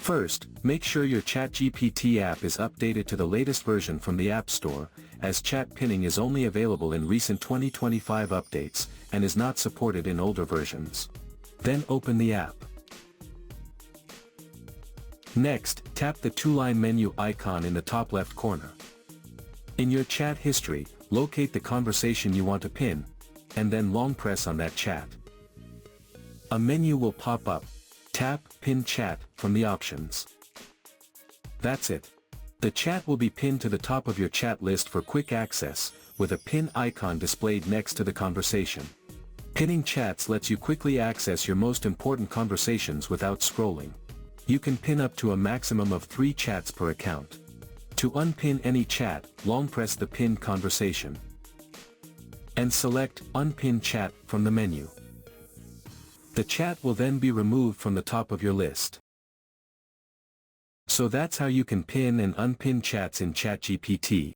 First, make sure your ChatGPT app is updated to the latest version from the App Store, as chat pinning is only available in recent 2025 updates, and is not supported in older versions. Then open the app. Next, tap the two-line menu icon in the top left corner. In your chat history, locate the conversation you want to pin, and then long press on that chat. A menu will pop up. Tap Pin Chat from the options. That's it. The chat will be pinned to the top of your chat list for quick access, with a pin icon displayed next to the conversation. Pinning chats lets you quickly access your most important conversations without scrolling. You can pin up to a maximum of 3 chats per account. To unpin any chat, long press the pinned conversation. And select Unpin Chat from the menu. The chat will then be removed from the top of your list. So that's how you can pin and unpin chats in ChatGPT.